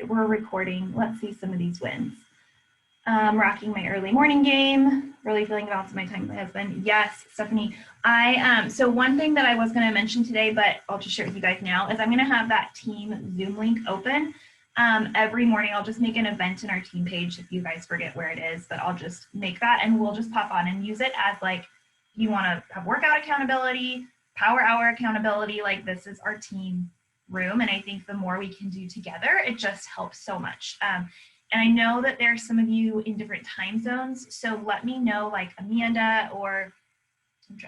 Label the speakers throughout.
Speaker 1: we're recording. Let's see some of these wins. Rocking my early morning game, really feeling balanced my time with my husband. Yes, Stephanie. So one thing that I was going to mention today, but I'll just share with you guys now, is I'm going to have that team Zoom link open. Every morning I'll just make an event in our team page if you guys forget where it is, but I'll just make that and we'll just pop on and use it as like, you want to have workout accountability, power hour accountability, like this is our team room. And I think the more we can do together, it just helps so much. And I know that there's some of you in different time zones. So let me know, like Amanda, or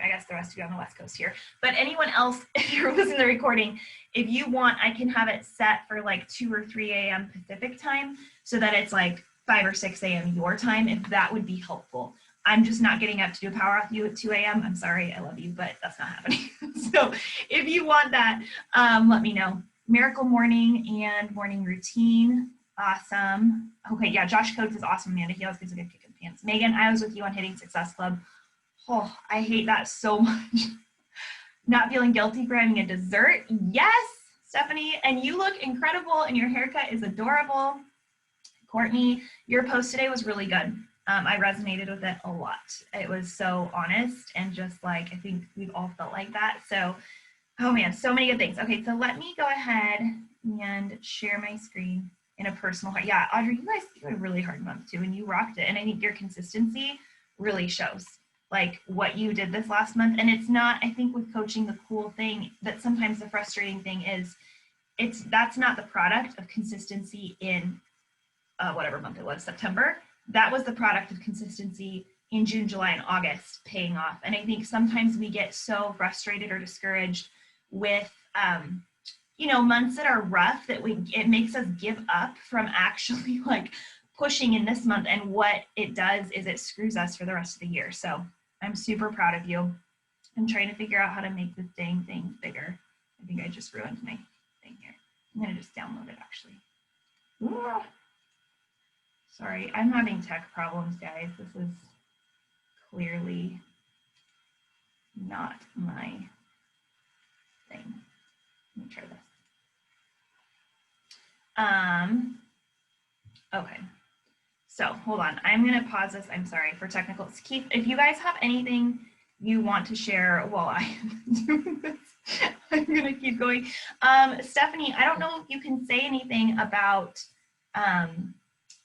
Speaker 1: I guess the rest of you on the West Coast here, but anyone else, if you're listening to the recording, if you want, I can have it set for like 2 or 3 a.m. Pacific time so that it's like 5 or 6 a.m. your time, if that would be helpful. I'm just not getting up to do a power off you at 2 a.m. I'm sorry, I love you, but that's not happening. So if you want that, let me know. Miracle Morning and morning routine. Awesome. Okay, yeah, Josh Coates is awesome, Amanda. He always gives a good kick in the pants. Megan, I was with you on Hitting Success Club. Oh, I hate that so much. Not feeling guilty for having a dessert. Yes, Stephanie, and you look incredible and your haircut is adorable. Courtney, your post today was really good. I resonated with it a lot. It was so honest and just like, I think we've all felt like that. So, oh man, so many good things. Okay, so let me go ahead and share my screen in a personal heart. Yeah, Audrey, you had a really hard month too, and you rocked it. And I think your consistency really shows like what you did this last month. And it's not, I think with coaching, the cool thing that sometimes the frustrating thing is that's not the product of consistency in whatever month it was, September. That was the product of consistency in June, July, and August paying off. And I think sometimes we get so frustrated or discouraged with, you know, months that are rough that it makes us give up from actually like pushing in this month. And what it does is it screws us for the rest of the year. So I'm super proud of you. I'm trying to figure out how to make this dang thing bigger. I think I just ruined my thing here. I'm going to just download it actually. Ooh. Sorry, I'm having tech problems, guys. This is clearly not my thing. Let me try this. Okay. So hold on, I'm gonna pause this. I'm sorry for technical. Keith, if you guys have anything you want to share while I am doing this, I'm gonna keep going. Stephanie, I don't know if you can say anything about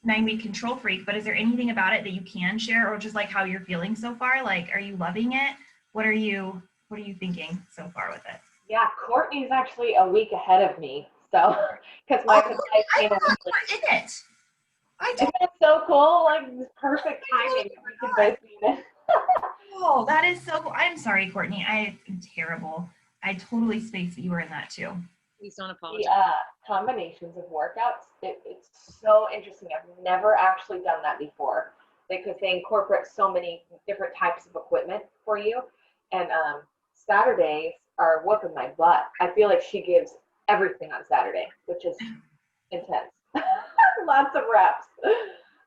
Speaker 1: 9-week Control Freak, but is there anything about it that you can share, or just like how you're feeling so far? Like, are you loving it? What are you thinking so far with it?
Speaker 2: Yeah, Courtney's actually a week ahead of me. So, because my supply chain was
Speaker 1: in it.
Speaker 2: Isn't that so cool? Like perfect timing. We could both be in it.
Speaker 1: Oh, that is so cool. I'm sorry, Courtney. I am terrible. I totally spaced that you were in that too.
Speaker 3: Please don't apologize.
Speaker 2: The combinations of workouts, it's so interesting. I've never actually done that before because they incorporate so many different types of equipment for you. And Saturdays are whooping my butt. I feel like she gives everything on Saturday, which is intense. Lots of reps.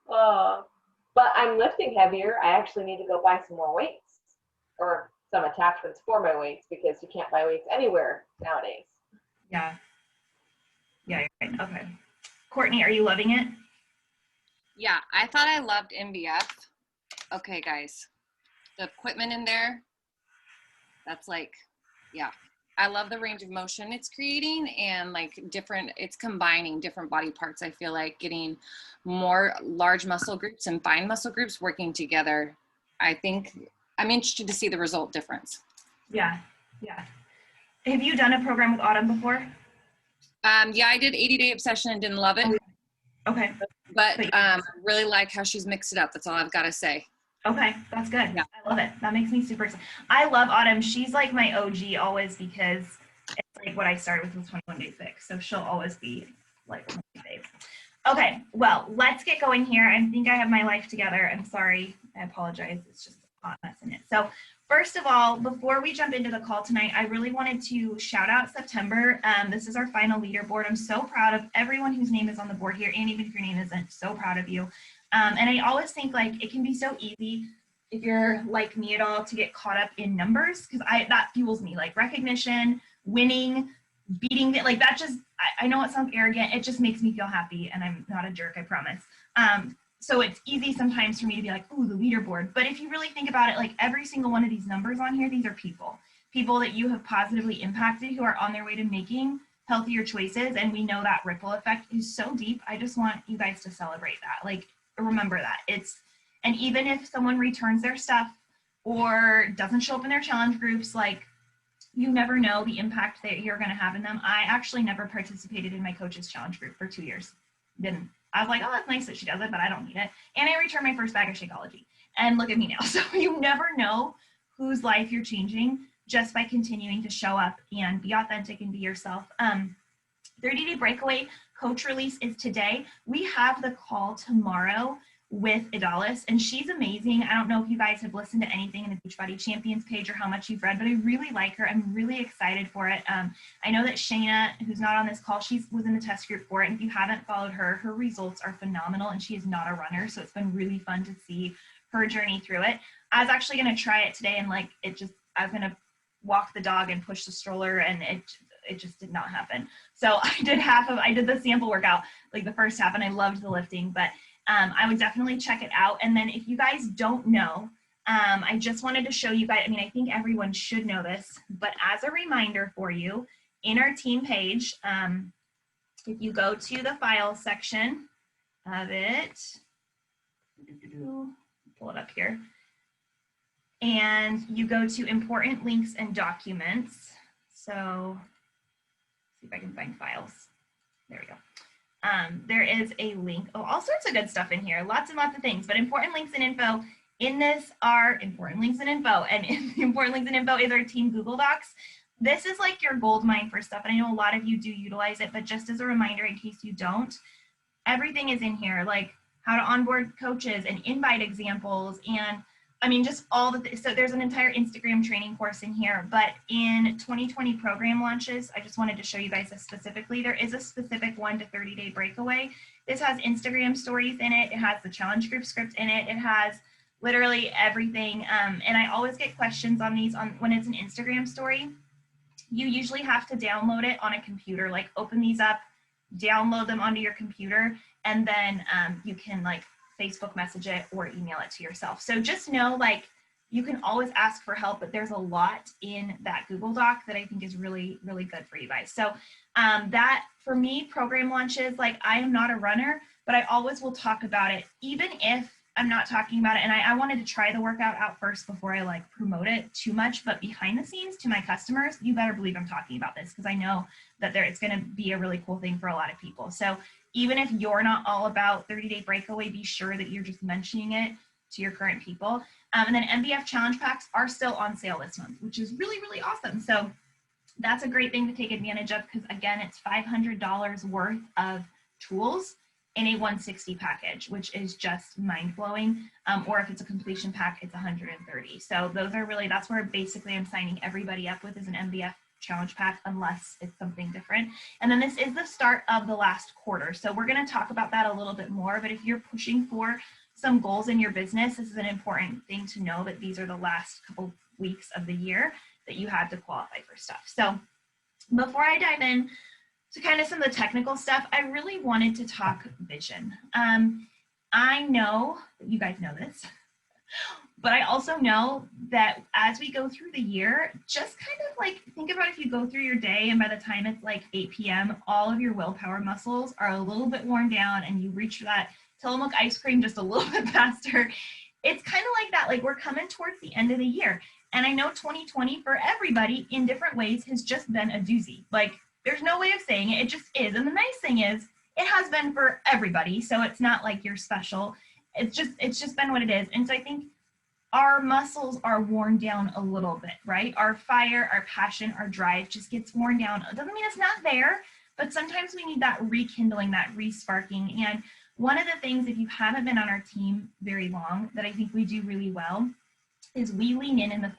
Speaker 2: But I'm lifting heavier. I actually need to go buy some more weights or some attachments for my weights because you can't buy weights anywhere nowadays.
Speaker 1: Yeah. Yeah, you're right. Okay. Courtney, are you loving it?
Speaker 3: Yeah, I thought I loved MBF. Okay, guys. The equipment in there, that's like, yeah. I love the range of motion it's creating and like it's combining different body parts. I feel like getting more large muscle groups and fine muscle groups working together. I think I'm interested to see the result difference.
Speaker 1: Yeah, yeah. Have you done a program with Autumn before?
Speaker 3: Yeah, I did 80-day obsession and didn't love it.
Speaker 1: Okay.
Speaker 3: But really like how she's mixed it up. That's all I've got to say.
Speaker 1: Okay, that's good.
Speaker 3: Yeah.
Speaker 1: I love it. That makes me super excited. I love Autumn. She's like my OG always because it's like what I started with 21 Day Fix. So she'll always be like one of my faves. Okay, well, let's get going here. I think I have my life together. I'm sorry. I apologize. It's just a hot mess in it. So first of all, before we jump into the call tonight, I really wanted to shout out September. This is our final leaderboard. I'm so proud of everyone whose name is on the board here, and even if your name isn't, so proud of you. And I always think like it can be so easy if you're like me at all to get caught up in numbers because that fuels me, like recognition, winning, beating it, like that just, I know it sounds arrogant. It just makes me feel happy, and I'm not a jerk, I promise. So it's easy sometimes for me to be like, ooh, the leaderboard. But if you really think about it, like every single one of these numbers on here, these are people that you have positively impacted who are on their way to making healthier choices. And we know that ripple effect is so deep. I just want you guys to celebrate that. Like, remember that. And even if someone returns their stuff or doesn't show up in their challenge groups, like, you never know the impact that you're going to have in them. I actually never participated in my coach's challenge group for 2 years. Didn't. I was like, oh, that's nice that she does it, but I don't need it. And I returned my first bag of Shakeology. And look at me now. So you never know whose life you're changing just by continuing to show up and be authentic and be yourself. 30-day breakaway coach release is today. We have the call tomorrow with Idalis, and she's amazing. I don't know if you guys have listened to anything in the Beachbody Champions page or how much you've read, but I really like her. I'm really excited for it. I know that Shayna, who's not on this call, she was in the test group for it. And if you haven't followed her, her results are phenomenal, and she is not a runner. So it's been really fun to see her journey through it. I was actually going to try it today, and I was going to walk the dog and push the stroller, and it just did not happen. So I did the sample workout, like the first half, and I loved the lifting, but I would definitely check it out. And then if you guys don't know, I just wanted to show you guys, I mean, I think everyone should know this, but as a reminder for you, in our team page, if you go to the file section of it, pull it up here, and you go to important links and documents. So see if I can find files. There we go. There is a link. Oh, all sorts of good stuff in here. Lots and lots of things. But important links and info in this are important links and info. And important links and info is our team Google Docs. This is like your gold mine for stuff. And I know a lot of you do utilize it, but just as a reminder in case you don't, everything is in here, like how to onboard coaches and invite examples, and I mean, just all the, so there's an entire Instagram training course in here, but in 2020 program launches, I just wanted to show you guys this specifically. There is a specific 1 to 30-day breakaway. This has Instagram stories in it. It has the challenge group script in it. It has literally everything. And I always get questions on these when it's an Instagram story. You usually have to download it on a computer, like open these up, download them onto your computer, and then you can like Facebook message it or email it to yourself. So just know, like, you can always ask for help, but there's a lot in that Google Doc that I think is really, really good for you guys. So that for me, program launches, like, I am not a runner, but I always will talk about it, even if I'm not talking about it. And I wanted to try the workout out first before I like promote it too much, but behind the scenes to my customers, you better believe I'm talking about this, because I know that it's going to be a really cool thing for a lot of people. So even if you're not all about 30-day breakaway, be sure that you're just mentioning it to your current people. And then MBF challenge packs are still on sale this month, which is really, really awesome. So that's a great thing to take advantage of, because again, it's $500 worth of tools in a 160 package, which is just mind-blowing. Or if it's a completion pack, it's 130. So those are really, that's where basically I'm signing everybody up with, is an MBF challenge pack, unless it's something different. And then this is the start of the last quarter. So we're going to talk about that a little bit more, but if you're pushing for some goals in your business, this is an important thing to know, that these are the last couple weeks of the year that you have to qualify for stuff. So before I dive in to kind of some of the technical stuff, I really wanted to talk vision. I know that you guys know this, but I also know that as we go through the year, just kind of like think about if you go through your day and by the time it's like 8 p.m., all of your willpower muscles are a little bit worn down and you reach for that Tillamook ice cream just a little bit faster. It's kind of like that. Like, we're coming towards the end of the year. And I know 2020 for everybody in different ways has just been a doozy. Like, there's no way of saying it. It just is. And the nice thing is it has been for everybody. So it's not like you're special. It's just been what it is. And so I think our muscles are worn down a little bit, right? Our fire, our passion, our drive just gets worn down. It doesn't mean it's not there, but sometimes we need that rekindling, that resparking. And one of the things, if you haven't been on our team very long, that I think we do really well is we lean in the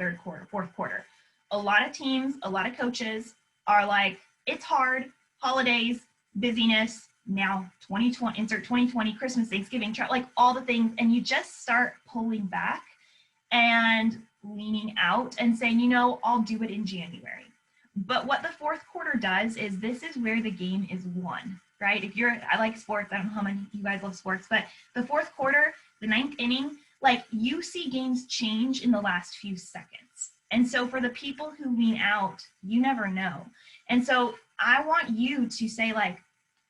Speaker 1: fourth quarter. A lot of teams, a lot of coaches are like, it's hard, holidays, busyness, now 2020, insert 2020, Christmas, Thanksgiving, like all the things. And you just start pulling back and leaning out and saying, you know, I'll do it in January. But what the fourth quarter does is this is where the game is won, right? I like sports. I don't know how many of you guys love sports, but the fourth quarter, the ninth inning, like you see games change in the last few seconds. And so for the people who lean out, you never know. And so I want you to say like,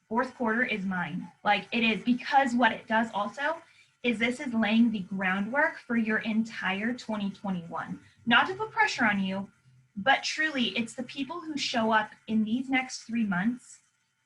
Speaker 1: fourth quarter is mine. Like it is, because what it does also is this is laying the groundwork for your entire 2021. Not to put pressure on you, but truly it's the people who show up in these next 3 months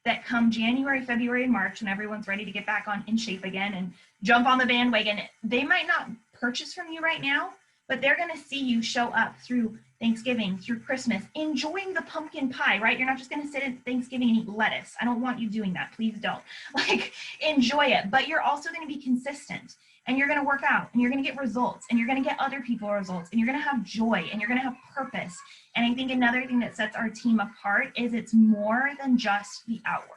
Speaker 1: that come January, February, and March, when everyone's ready to get back on in shape again and jump on the bandwagon. They might not purchase from you right now, but they're going to see you show up through Thanksgiving, through Christmas, enjoying the pumpkin pie, right? You're not just going to sit at Thanksgiving and eat lettuce. I don't want you doing that. Please don't. Like, enjoy it. But you're also going to be consistent, and you're going to work out, and you're going to get results, and you're going to get other people results, and you're going to have joy, and you're going to have purpose. And I think another thing that sets our team apart is it's more than just the outward.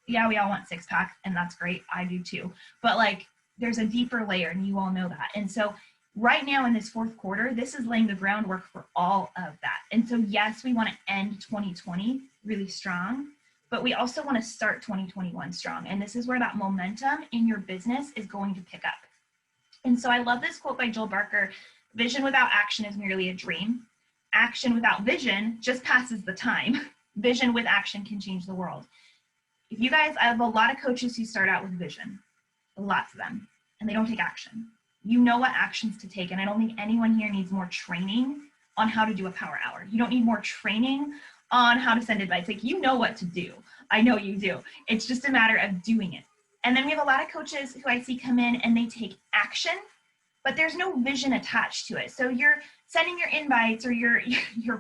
Speaker 1: Yeah, we all want six pack, and that's great. I do too. But like, there's a deeper layer, and you all know that. And so right now in this fourth quarter, this is laying the groundwork for all of that. And so yes, we want to end 2020 really strong, but we also want to start 2021 strong. And this is where that momentum in your business is going to pick up. And so I love this quote by Joel Barker: vision without action is merely a dream. Action without vision just passes the time. Vision with action can change the world. If you guys, I have a lot of coaches who start out with vision, lots of them, and they don't take action. You know what actions to take, and I don't think anyone here needs more training on how to do a power hour. You don't need more training on how to send advice. Like, you know what to do. I know you do. It's just a matter of doing it. And then we have a lot of coaches who I see come in and they take action, but there's no vision attached to it. So you're sending your invites, or you're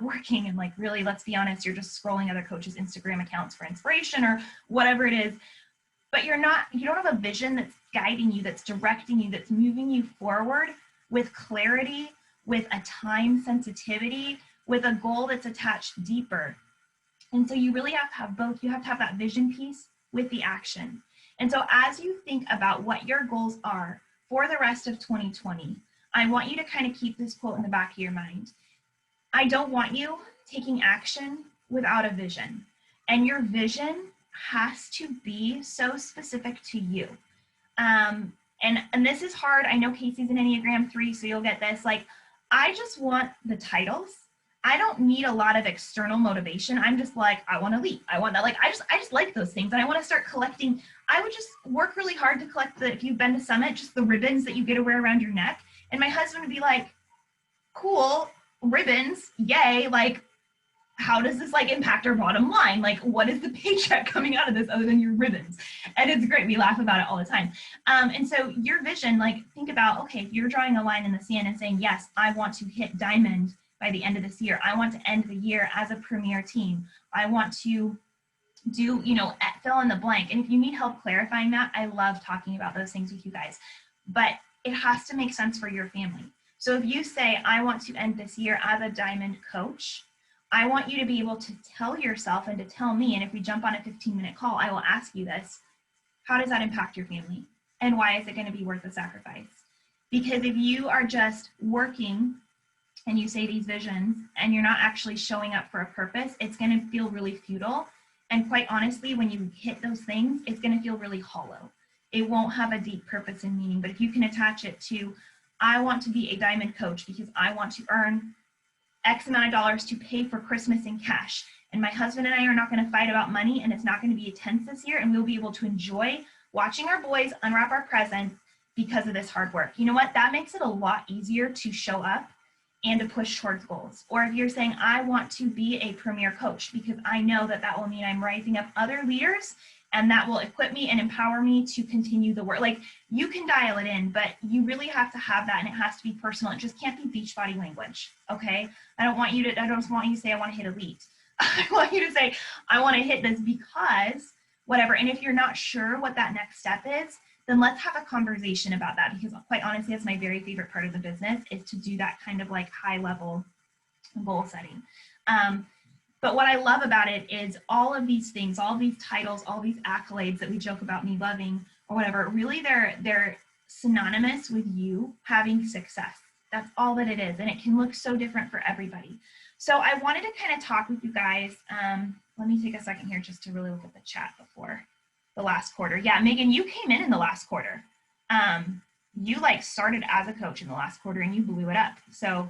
Speaker 1: working, and like, really, let's be honest, you're just scrolling other coaches' Instagram accounts for inspiration or whatever it is. But you don't have a vision that's guiding you, that's directing you, that's moving you forward with clarity, with a time sensitivity, with a goal that's attached deeper. And so you really have to have both. You have to have that vision piece with the action. And so as you think about what your goals are for the rest of 2020, I want you to kind of keep this quote in the back of your mind. I don't want you taking action without a vision. And your vision has to be so specific to you. And this is hard. I know Casey's an Enneagram 3, so you'll get this. Like, I just want the titles. I don't need a lot of external motivation. I'm just like, I want to lead. I want that. Like, I just like those things, and I want to start collecting. I would just work really hard to collect if you've been to Summit, just the ribbons that you get to wear around your neck. And my husband would be like, cool, ribbons, yay. Like, how does this like impact our bottom line? Like, what is the paycheck coming out of this other than your ribbons? And it's great. We laugh about it all the time. And so your vision, like, think about, okay, if you're drawing a line in the sand and saying, yes, I want to hit diamond by the end of this year. I want to end the year as a premier team. I want to do, fill in the blank. And if you need help clarifying that, I love talking about those things with you guys. But it has to make sense for your family. So if you say, I want to end this year as a diamond coach, I want you to be able to tell yourself and to tell me, and if we jump on a 15-minute call, I will ask you this: how does that impact your family? And why is it going to be worth the sacrifice? Because if you are just working and you say these visions and you're not actually showing up for a purpose, it's going to feel really futile. And quite honestly, when you hit those things, it's going to feel really hollow. It won't have a deep purpose and meaning. But if you can attach it to, I want to be a diamond coach because I want to earn X amount of dollars to pay for Christmas in cash. And my husband and I are not going to fight about money, and it's not going to be tense this year. And we'll be able to enjoy watching our boys unwrap our presents because of this hard work. You know what? That makes it a lot easier to show up and to push towards goals. Or if you're saying, I want to be a premier coach because I know that that will mean I'm rising up other leaders, and that will equip me and empower me to continue the work. Like, you can dial it in, but you really have to have that, and it has to be personal. It just can't be beachbody language, okay? I don't want you to say, I want to hit elite. I want you to say, I want to hit this because whatever. And if you're not sure what that next step is, then let's have a conversation about that, because quite honestly, that's my very favorite part of the business, is to do that kind of like high level goal setting. But what I love about it is all of these things, all these titles, all these accolades that we joke about me loving or whatever, really they're synonymous with you having success. That's all that it is. And it can look so different for everybody. So I wanted to kind of talk with you guys. Let me take a second here just to really look at the chat before the last quarter. Yeah, Megan, you came in the last quarter. You like started as a coach in the last quarter and you blew it up. So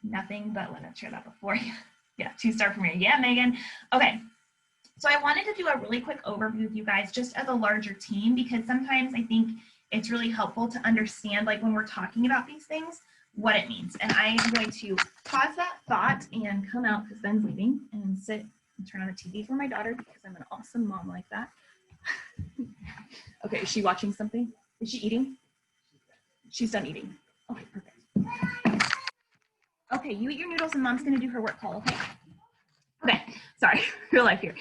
Speaker 1: nothing but, let me share that before you. Yeah, 2-star from here. Yeah, Megan. Okay. So I wanted to do a really quick overview with you guys just as a larger team, because sometimes I think it's really helpful to understand, like when we're talking about these things, what it means. And I am going to pause that thought and come out because Ben's leaving and sit and turn on the TV for my daughter because I'm an awesome mom like that. Okay, is she watching something? Is she eating? She's done eating. Okay, perfect. Okay, you eat your noodles and mom's gonna do her work call, okay? Okay, sorry, real life here.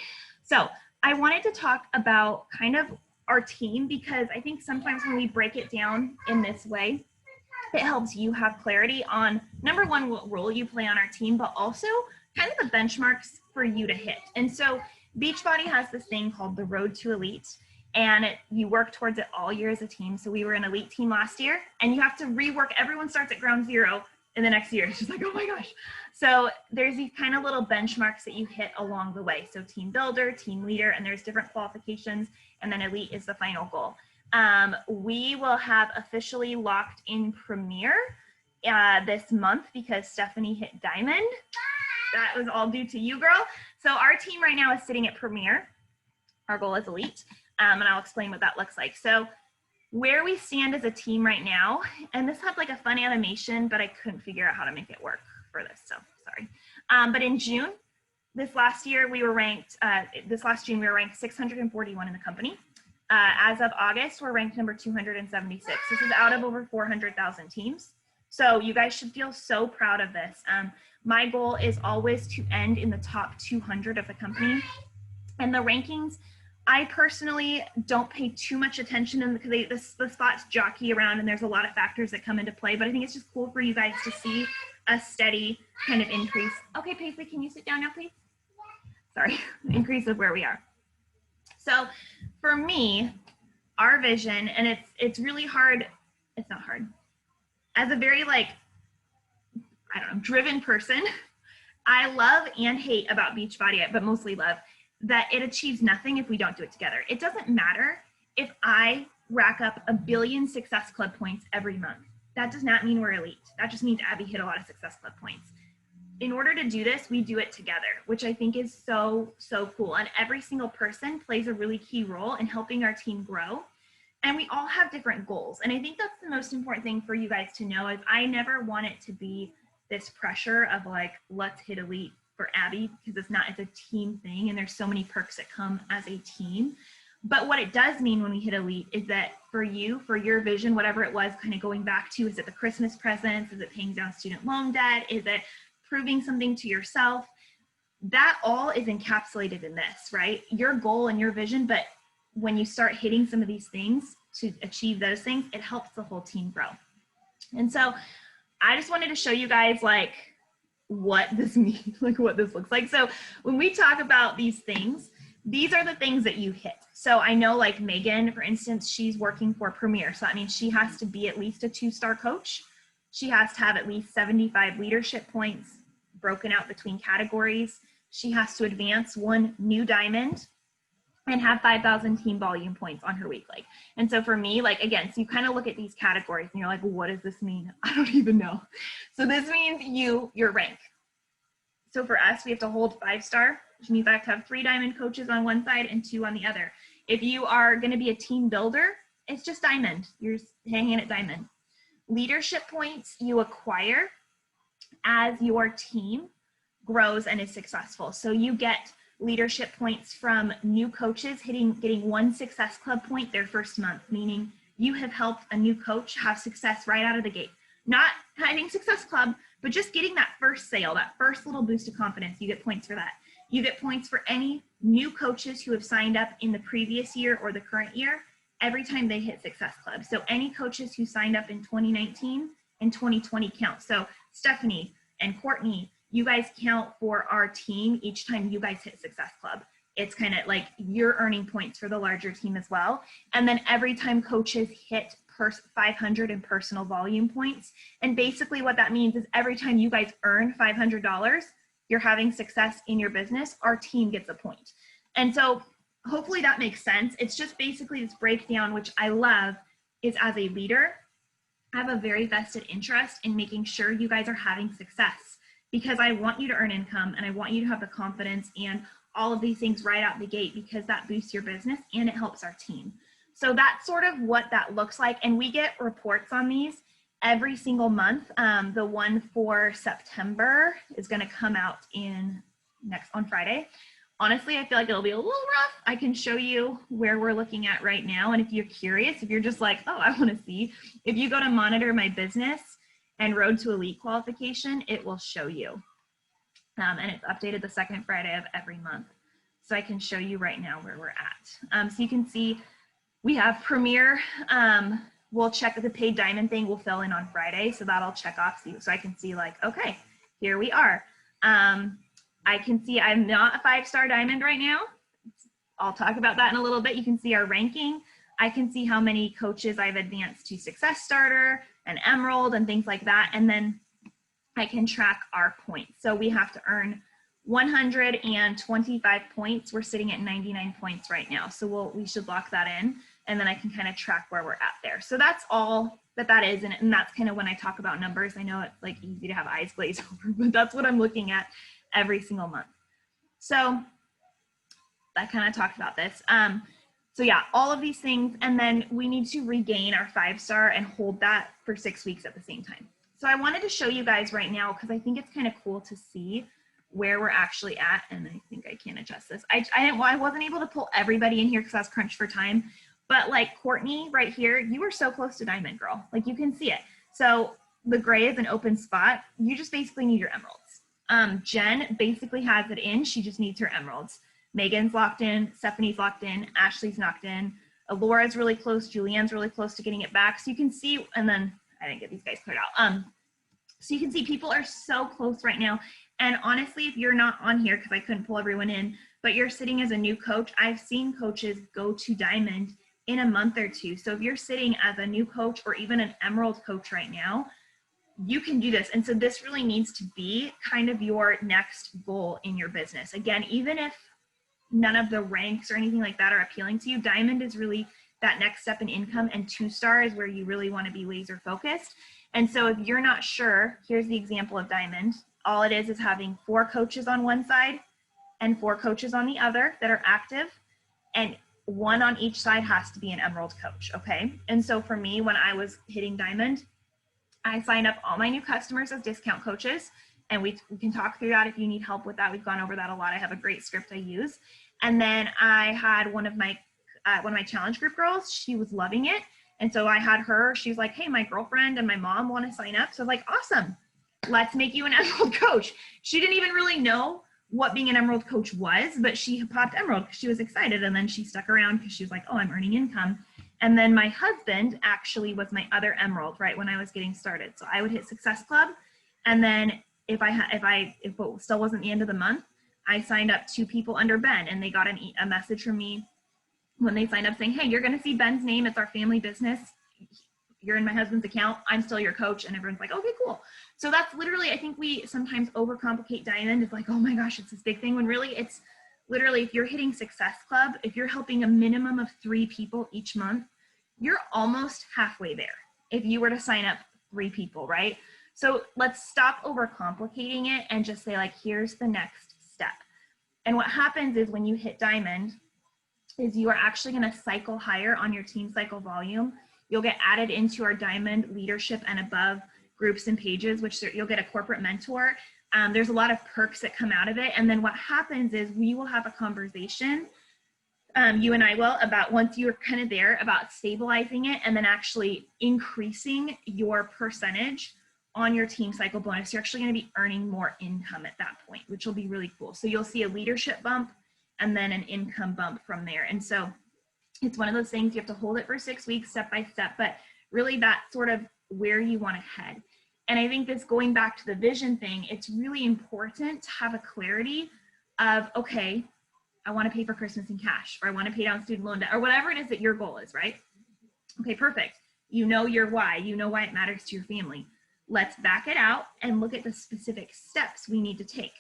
Speaker 1: So I wanted to talk about kind of our team, because I think sometimes when we break it down in this way, it helps you have clarity on, number one, what role you play on our team, but also kind of the benchmarks for you to hit. And so Beachbody has this thing called the Road to Elite, and you work towards it all year as a team. So we were an elite team last year, and you have to rework. Everyone starts at ground zero in the next year. It's just like, oh my gosh. So there's these kind of little benchmarks that you hit along the way. So team builder, team leader, and there's different qualifications, and then elite is the final goal. We will have officially locked in Premier this month because Stephanie hit Diamond. That was all due to you, girl. So our team right now is sitting at Premier. Our goal is elite, and I'll explain what that looks like. So where we stand as a team right now, and this had like a fun animation, but I couldn't figure out how to make it work for this, so sorry. But in June, this last June, we were ranked 641 in the company. As of August, we're ranked number 276. This is out of over 400,000 teams. So you guys should feel so proud of this. My goal is always to end in the top 200 of the company. And the rankings, I personally don't pay too much attention to them because the spots jockey around and there's a lot of factors that come into play, but I think it's just cool for you guys to see a steady kind of increase. Okay, Paisley, can you sit down now, please? Sorry, increase of where we are. So for me, our vision, and it's really hard, it's not hard. As a very driven person, I love and hate about Beachbody, but mostly love, that it achieves nothing if we don't do it together. It doesn't matter if I rack up 1 billion Success Club points every month. That does not mean we're elite. That just means Abby hit a lot of Success Club points. In order to do this, we do it together, which I think is so, so cool. And every single person plays a really key role in helping our team grow. And we all have different goals. And I think that's the most important thing for you guys to know is I never want it to be this pressure of like, let's hit elite for Abby, because it's a team thing. And there's so many perks that come as a team. But what it does mean when we hit elite is that for you, for your vision, whatever it was kind of going back to, is it the Christmas presents? Is it paying down student loan debt? Is it proving something to yourself? That all is encapsulated in this, right? Your goal and your vision, but when you start hitting some of these things to achieve those things, it helps the whole team grow. And so I just wanted to show you guys like what this means, like what this looks like. So when we talk about these things, these are the things that you hit. So I know like Megan, for instance, she's working for Premier. So that means she has to be at least a 2-star coach. She has to have at least 75 leadership points broken out between categories. She has to advance 1 new diamond and have 5,000 team volume points on her weekly. And so for me, like, again, so you kind of look at these categories and you're like, well, what does this mean? I don't even know. So this means your rank. So for us, we have to hold 5-star, which means I have to have 3 diamond coaches on one side and 2 on the other. If you are going to be a team builder, it's just diamond. You're hanging at diamond. Leadership points you acquire as your team grows and is successful. So you get leadership points from new coaches getting 1 Success Club point their first month, meaning you have helped a new coach have success right out of the gate. Not having Success Club, but just getting that first sale, that first little boost of confidence. You get points for that. You get points for any new coaches who have signed up in the previous year or the current year every time they hit Success Club. So any coaches who signed up in 2019 and 2020 count. So Stephanie and Courtney, you guys count for our team each time you guys hit Success Club. it's kind of like you're earning points for the larger team as well. And then every time coaches hit 500 in personal volume points. And basically what that means is every time you guys earn $500, you're having success in your business, our team gets a point. And so hopefully that makes sense. It's just basically this breakdown, which I love, is as a leader, I have a very vested interest in making sure you guys are having success, because I want you to earn income and I want you to have the confidence and all of these things right out the gate, because that boosts your business and it helps our team. So that's sort of what that looks like. And we get reports on these every single month. The one for September is going to come out on Friday. Honestly, I feel like it'll be a little rough. I can show you where we're looking at right now. And if you're curious, if you're just like, oh, I want to see, if you go to Monitor My Business and Road to Elite Qualification, it will show you. And it's updated the second Friday of every month. So I can show you right now where we're at. So you can see we have Premier. We'll check the paid diamond thing. We'll fill in on Friday. So that'll check off so I can see like, okay, here we are. I can see I'm not a 5-star diamond right now. I'll talk about that in a little bit. You can see our ranking. I can see how many coaches I've advanced to Success Starter and Emerald and things like that. And then I can track our points. So we have to earn 125 points. We're sitting at 99 points right now. So we should lock that in, and then I can kind of track where we're at there. So that's all that is. And that's kind of when I talk about numbers, I know it's like easy to have eyes glaze over, but that's what I'm looking at every single month. So I kind of talked about this. So yeah, all of these things. And then we need to regain our 5-star and hold that for 6 weeks at the same time. So I wanted to show you guys right now, because I think it's kind of cool to see where we're actually at. And I think I can adjust this. I wasn't able to pull everybody in here because I was crunched for time, but like Courtney right here, you were so close to diamond, girl. Like you can see it. So the gray is an open spot. You just basically need your emeralds. Jen basically has it in. She just needs her emeralds. Megan's locked in. Stephanie's locked in. Ashley's knocked in. Laura's really close. Julianne's really close to getting it back. So you can see, and then I didn't get these guys cleared out. So you can see people are so close right now. And honestly, if you're not on here, because I couldn't pull everyone in, but you're sitting as a new coach, I've seen coaches go to diamond in a month or two. So if you're sitting as a new coach or even an emerald coach right now, you can do this. And so this really needs to be kind of your next goal in your business. Again, even if none of the ranks or anything like that are appealing to you, diamond is really that next step in income, and 2-star is where you really want to be laser focused. And so if you're not sure, here's the example of diamond. All it is having 4 coaches on one side and 4 coaches on the other that are active, and 1 on each side has to be an emerald coach, okay? And so for me, when I was hitting diamond, I signed up all my new customers as discount coaches, and we can talk through that if you need help with that. We've gone over that a lot. I have a great script I use. And then I had one of my challenge group girls. She was loving it. And so I had her, she was like, hey, my girlfriend and my mom want to sign up. So I was like, awesome, let's make you an emerald coach. She didn't even really know what being an emerald coach was, but she popped emerald because she was excited. And then she stuck around because she was like, oh, I'm earning income. And then my husband actually was my other emerald right when I was getting started. So I would hit Success Club. And then if it still wasn't the end of the month, I signed up 2 people under Ben, and they got a message from me when they signed up saying, hey, you're going to see Ben's name. It's our family business. You're in my husband's account. I'm still your coach. And everyone's like, okay, cool. So that's literally, I think we sometimes overcomplicate diamond. It's like, oh my gosh, it's this big thing, when really it's literally, if you're hitting Success Club, if you're helping a minimum of 3 people each month, you're almost halfway there if you were to sign up 3 people, right? So let's stop overcomplicating it and just say, like, here's the next step. And what happens is when you hit diamond is you are actually going to cycle higher on your team cycle volume. You'll get added into our diamond leadership and above groups and pages, which you'll get a corporate mentor. There's a lot of perks that come out of it. And then what happens is we will have a conversation, you and I will, about once you're kind of there, about stabilizing it and then actually increasing your percentage on your team cycle bonus. You're actually going to be earning more income at that point, which will be really cool. So you'll see a leadership bump and then an income bump from there. And so it's one of those things, you have to hold it for 6 weeks, step by step, but really that's sort of where you want to head. And I think this, going back to the vision thing, it's really important to have a clarity of, okay, I want to pay for Christmas in cash, or I want to pay down student loan debt, or whatever it is that your goal is, right? Okay, perfect. You know your why. You know why it matters to your family. Let's back it out and look at the specific steps we need to take.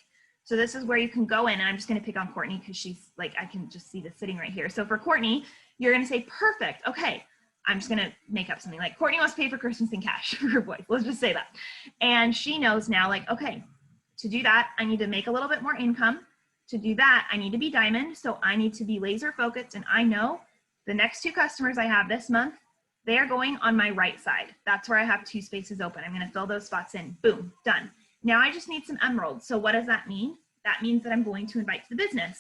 Speaker 1: So this is where you can go in, and I'm just going to pick on Courtney because she's like, I can just see this sitting right here. So for Courtney, you're going to say, perfect. Okay, I'm just going to make up something like Courtney wants to pay for Christmas in cash for her boys. Let's just say that. And she knows now, like, okay, to do that, I need to make a little bit more income. To do that, I need to be diamond. So I need to be laser focused. And I know the next 2 customers I have this month, they are going on my right side. That's where I have 2 spaces open. I'm going to fill those spots in. Boom, done. Now I just need some emeralds. So what does that mean? That means that I'm going to invite to the business.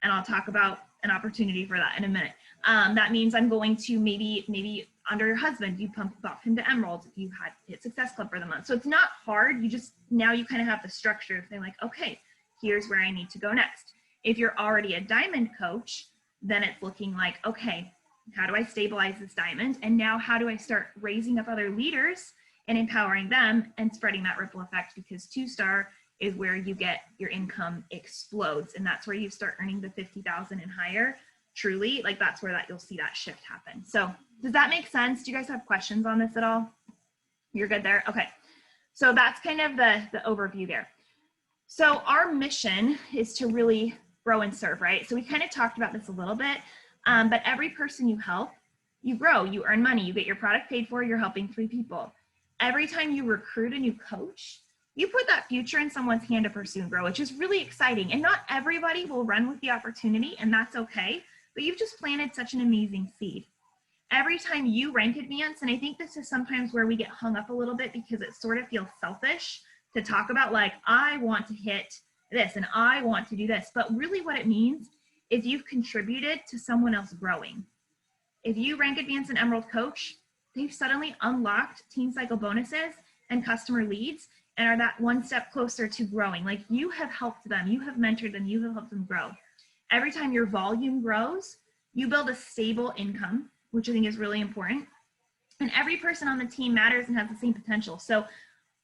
Speaker 1: And I'll talk about an opportunity for that in a minute. That means I'm going to maybe under your husband, you bump him to emeralds if you had hit Success Club for the month. So it's not hard. Now you kind of have the structure of saying like, okay, here's where I need to go next. If you're already a diamond coach, then it's looking like, okay, how do I stabilize this diamond? And now how do I start raising up other leaders and empowering them and spreading that ripple effect? Because 2-star is where you get your income explodes. And that's where you start earning the 50,000 and higher. Truly, like that's where you'll see that shift happen. So does that make sense? Do you guys have questions on this at all? You're good there? Okay. So that's kind of the overview there. So our mission is to really grow and serve, right? So we kind of talked about this a little bit, but every person you help, you grow, you earn money, you get your product paid for, you're helping 3 people. Every time you recruit a new coach, you put that future in someone's hand to pursue and grow, which is really exciting. And not everybody will run with the opportunity, and that's okay, but you've just planted such an amazing seed. Every time you rank advance, and I think this is sometimes where we get hung up a little bit because it sort of feels selfish to talk about like, I want to hit this and I want to do this. But really what it means is you've contributed to someone else growing. If you rank advance an Emerald coach, they've suddenly unlocked Team Cycle bonuses and customer leads and are that one step closer to growing. Like you have helped them, you have mentored them, you have helped them grow. Every time your volume grows, you build a stable income, which I think is really important. And every person on the team matters and has the same potential. So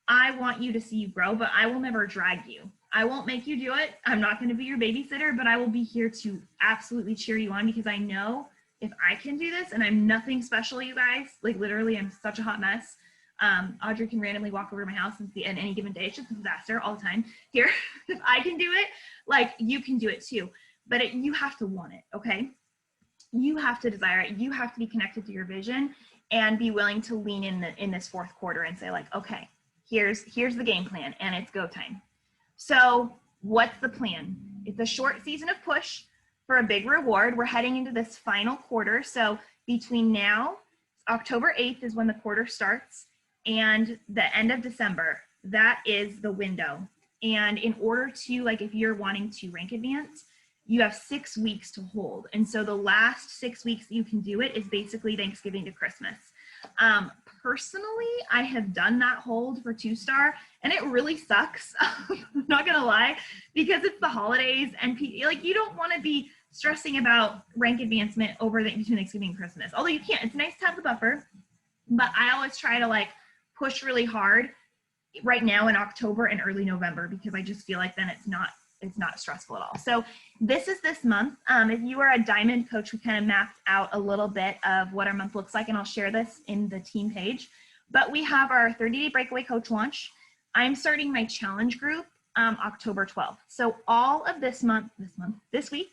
Speaker 1: I want you to see you grow, but I will never drag you. I won't make you do it. I'm not going to be your babysitter, but I will be here to absolutely cheer you on because I know if I can do this, and I'm nothing special, you guys, like literally I'm such a hot mess. Audrey can randomly walk over to my house and see at any given day. It's just a disaster all the time here. If I can do it, like you can do it too, but you have to want it. Okay. You have to desire it. You have to be connected to your vision and be willing to lean in this 4th quarter and say like, okay, here's the game plan and it's go time. So what's the plan? It's a short season of push for a big reward. We're heading into this final quarter. So between now, October 8th is when the quarter starts, and the end of December, that is the window. And in order to, like, if you're wanting to rank advance, you have 6 weeks to hold. And so the last 6 weeks you can do it is basically Thanksgiving to Christmas. Personally, I have done that hold for 2-star and it really sucks. I'm not gonna lie, because it's the holidays and like you don't want to be stressing about rank advancement over between Thanksgiving and Christmas. Although you can't, it's nice to have the buffer, but I always try to like push really hard right now in October and early November because I just feel like then it's not stressful at all. So this is this month. If you are a diamond coach, we kind of mapped out a little bit of what our month looks like, and I'll share this in the team page. But we have our 30-day breakaway coach launch. I'm starting my challenge group October 12th. So all of this week,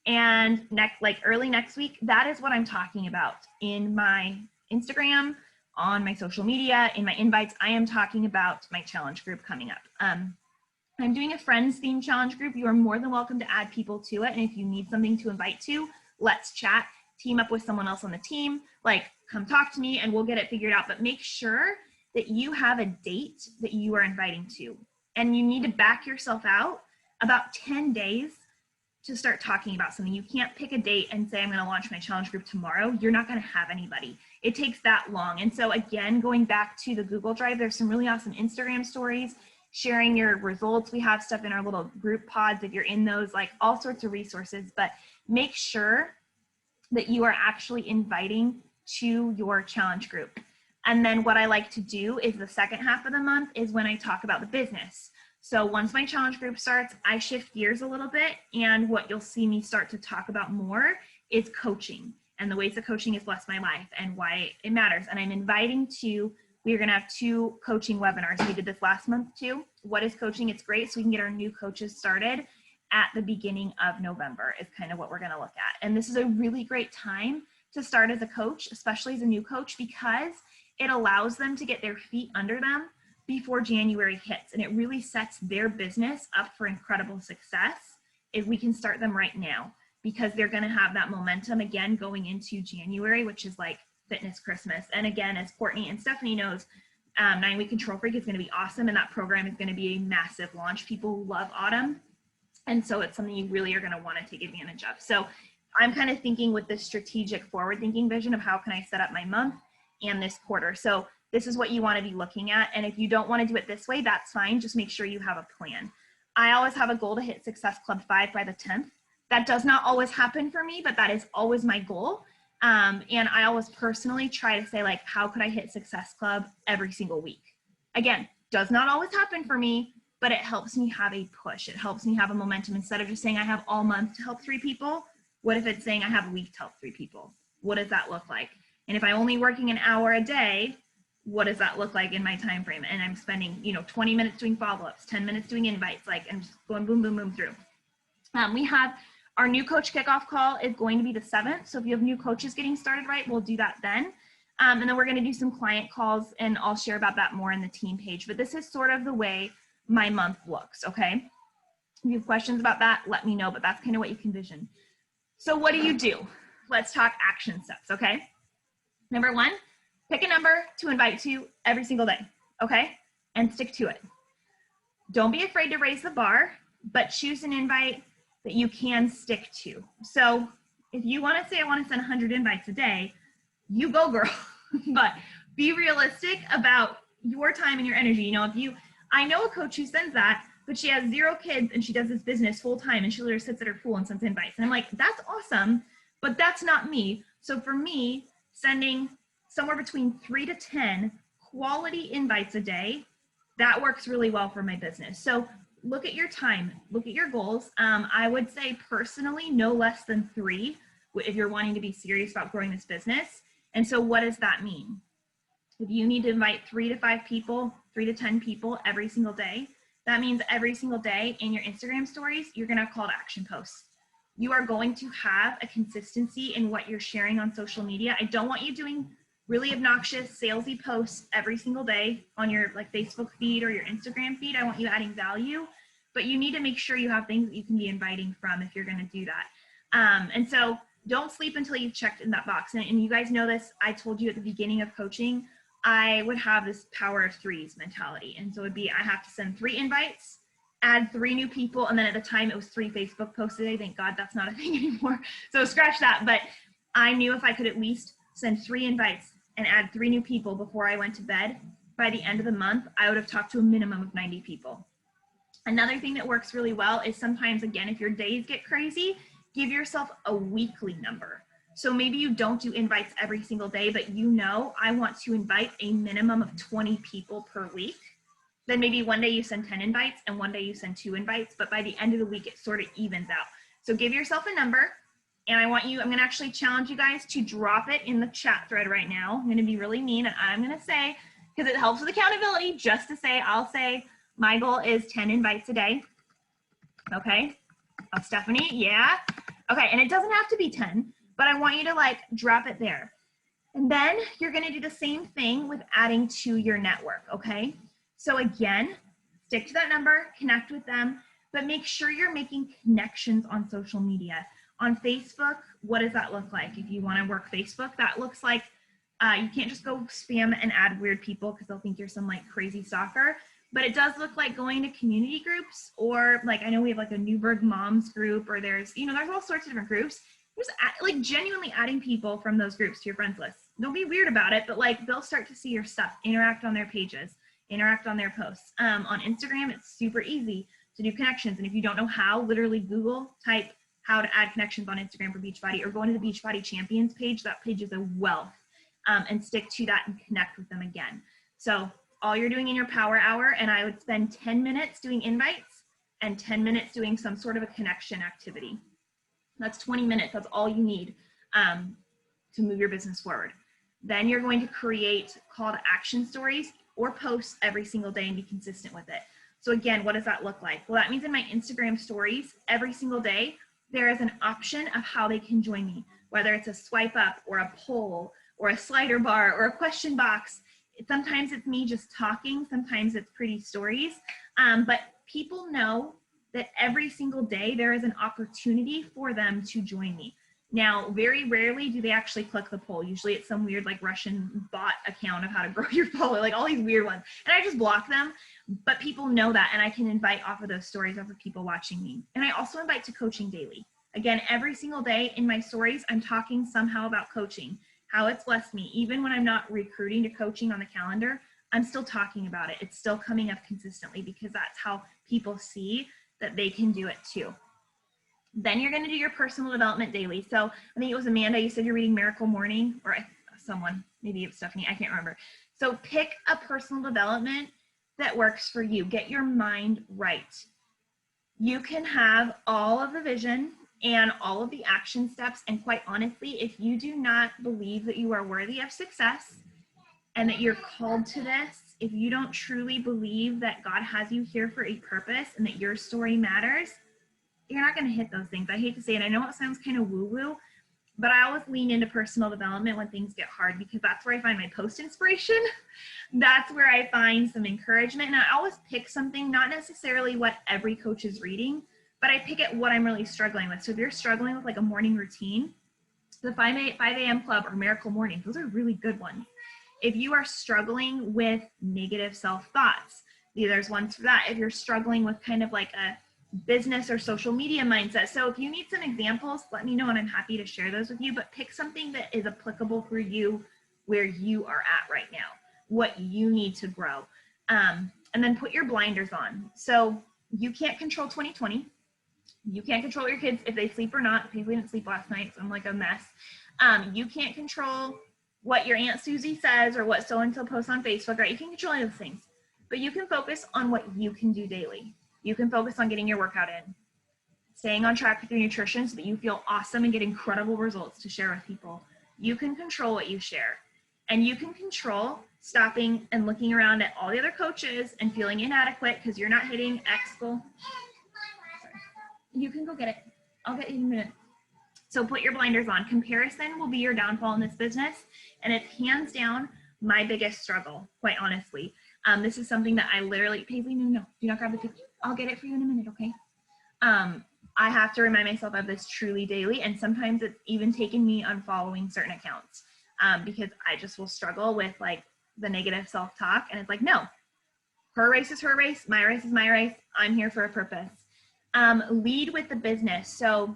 Speaker 1: and early next week, that is what I'm talking about in my Instagram, on my social media, in my invites. I am talking about my challenge group coming up. I'm doing a friends themed challenge group. You are more than welcome to add people to it. And if you need something to invite to, let's chat, team up with someone else on the team, like come talk to me and we'll get it figured out. But make sure that you have a date that you are inviting to. And you need to back yourself out about 10 days to start talking about something. You can't pick a date and say, I'm going to launch my challenge group tomorrow. You're not going to have anybody. It takes that long. And so again, going back to the Google Drive, there's some really awesome Instagram stories sharing your results. We have stuff in our little group pods if you're in those, like all sorts of resources, but make sure that you are actually inviting to your challenge group. And then what I like to do is the second half of the month is when I talk about the business. So once my challenge group starts, I shift gears a little bit, and what you'll see me start to talk about more is coaching and the ways that coaching has blessed my life and why it matters. And I'm inviting we're going to have 2 coaching webinars. We did this last month too. What is coaching? It's great so we can get our new coaches started at the beginning of November is kind of what we're going to look at. And this is a really great time to start as a coach, especially as a new coach, because it allows them to get their feet under them before January hits. And it really sets their business up for incredible success if we can start them right now, because they're going to have that momentum again going into January, which is like Fitness Christmas. And again, as Courtney and Stephanie knows, 9-Week Control Freak is going to be awesome. And that program is going to be a massive launch. People love autumn. And so it's something you really are going to want to take advantage of. So I'm kind of thinking with this strategic forward thinking vision of how can I set up my month and this quarter. So this is what you want to be looking at. And if you don't want to do it this way, that's fine. Just make sure you have a plan. I always have a goal to hit Success Club 5 by the 10th. That does not always happen for me, but that is always my goal. And I always personally try to say, like, how could I hit Success Club every single week? Again, does not always happen for me, but it helps me have a push. It helps me have a momentum. Instead of just saying I have all month to help 3 people, what if it's saying I have a week to help 3 people? What does that look like? And if I'm only working an hour a day, what does that look like in my time frame? And I'm spending, 20 minutes doing follow-ups, 10 minutes doing invites, like I'm just going boom, boom, boom through. We have our new coach kickoff call is going to be the 7th. So if you have new coaches getting started right, we'll do that then. And then we're going to do some client calls, and I'll share about that more in the team page. But this is sort of the way my month looks, okay? If you have questions about that, let me know, but that's kind of what you can envision. So what do? Let's talk action steps, okay? Number 1, pick a number to invite to every single day, okay? And stick to it. Don't be afraid to raise the bar, but choose an invite that you can stick to. So if you want to say, I want to send 100 invites a day, you go, girl. But be realistic about your time and your energy. I know a coach who sends that, but she has 0 kids and she does this business full time, and she literally sits at her pool and sends invites. And I'm like, that's awesome, but that's not me. So for me, sending somewhere between 3 to 10 quality invites a day, that works really well for my business. So look at your time, look at your goals. I would say personally, no less than 3 if you're wanting to be serious about growing this business. And so what does that mean? If you need to invite 3 to 5 people, 3 to 10 people every single day, that means every single day in your Instagram stories, you're going to have call to action posts. You are going to have a consistency in what you're sharing on social media. I don't want you doing really obnoxious salesy posts every single day on your Facebook feed or your Instagram feed. I want you adding value, but you need to make sure you have things that you can be inviting from if you're going to do that. And so don't sleep until you've checked in that box. And you guys know this, I told you at the beginning of coaching, I would have this power of 3s mentality. And so it'd be, I have to send 3 invites, add 3 new people. And then at the time it was 3 Facebook posts a day. Thank God that's not a thing anymore. So scratch that. But I knew if I could at least send 3 invites and add 3 new people before I went to bed, by the end of the month, I would have talked to a minimum of 90 people. Another thing that works really well is sometimes, again, if your days get crazy, give yourself a weekly number. So maybe you don't do invites every single day, but I want to invite a minimum of 20 people per week. Then maybe one day you send 10 invites and one day you send 2 invites, but by the end of the week, it sort of evens out. So give yourself a number. And I'm going to actually challenge you guys to drop it in the chat thread right now. I'm going to be really mean, and I'm going to say, because it helps with accountability, just to say, I'll say my goal is 10 invites a day. Okay. Oh, Stephanie. Yeah. Okay. And it doesn't have to be 10, but I want you to drop it there. And then you're going to do the same thing with adding to your network. Okay. So again, stick to that number, connect with them, but make sure you're making connections on social media. On Facebook, what does that look like? If you want to work Facebook, that looks like you can't just go spam and add weird people because they'll think you're some crazy stalker. But it does look like going to community groups, or I know we have a Newburgh moms group, or there's all sorts of different groups. Just genuinely adding people from those groups to your friends list. Don't be weird about it, but they'll start to see your stuff, interact on their pages, interact on their posts. On Instagram, it's super easy to do connections. And if you don't know how, literally Google, type how to add connections on Instagram for Beachbody, or go into the Beachbody Champions page. That page is a wealth, and stick to that and connect with them again. So all you're doing in your power hour, and I would spend 10 minutes doing invites and 10 minutes doing some sort of a connection activity. That's 20 minutes. That's all you need to move your business forward. Then you're going to create call to action stories or posts every single day and be consistent with it. So again, what does that look like? Well, that means in my Instagram stories, every single day, there is an option of how they can join me, whether it's a swipe up or a poll or a slider bar or a question box. Sometimes it's me just talking. Sometimes it's pretty stories. But people know that every single day there is an opportunity for them to join me. Now, very rarely do they actually click the poll. Usually it's some weird like Russian bot account of how to grow your follower, like all these weird ones. And I just block them, but people know that, and I can invite off of those stories off of people watching me. And I also invite to coaching daily. Again, every single day in my stories, I'm talking somehow about coaching, how it's blessed me. Even when I'm not recruiting to coaching on the calendar, I'm still talking about it. It's still coming up consistently because that's how people see that they can do it too. Then you're going to do your personal development daily. So I think it was Amanda, you said you're reading Miracle Morning, or someone, maybe it's Stephanie, I can't remember. So pick a personal development that works for you. Get your mind right. You can have all of the vision and all of the action steps. And quite honestly, if you do not believe that you are worthy of success and that you're called to this, if you don't truly believe that God has you here for a purpose and that your story matters, you're not going to hit those things. I hate to say it. I know it sounds kind of woo-woo, but I always lean into personal development when things get hard because that's where I find my post inspiration. That's where I find some encouragement. And I always pick something, not necessarily what every coach is reading, but I pick at what I'm really struggling with. So if you're struggling with like a morning routine, the 5 a.m. Club or Miracle Morning, those are really good ones. If you are struggling with negative self-thoughts, there's ones for that. If you're struggling with kind of like a business or social media mindset. So if you need some examples, let me know and I'm happy to share those with you, but pick something that is applicable for you where you are at right now, what you need to grow. And then put your blinders on. So you can't control 2020. You can't control your kids if they sleep or not. People didn't sleep last night, so I'm like a mess. You can't control what your Aunt Susie says or what so-and-so posts on Facebook, right? You can control any of those things, but you can focus on what you can do daily. You can focus on getting your workout in, staying on track with your nutrition so that you feel awesome and get incredible results to share with people. You can control what you share, and you can control stopping and looking around at all the other coaches and feeling inadequate because you're not hitting X goal. You can go get it. I'll get you in a minute. So put your blinders on. Comparison will be your downfall in this business, and it's hands down my biggest struggle, quite honestly. This is something that I literally, Paisley, no, do not grab the cookie. I'll get it for you in a minute, okay? I have to remind myself of this truly daily, and sometimes it's even taken me unfollowing certain accounts because I just will struggle with like the negative self-talk, and it's like, no, her race is her race, my race is my race. I'm here for a purpose. Lead with the business. So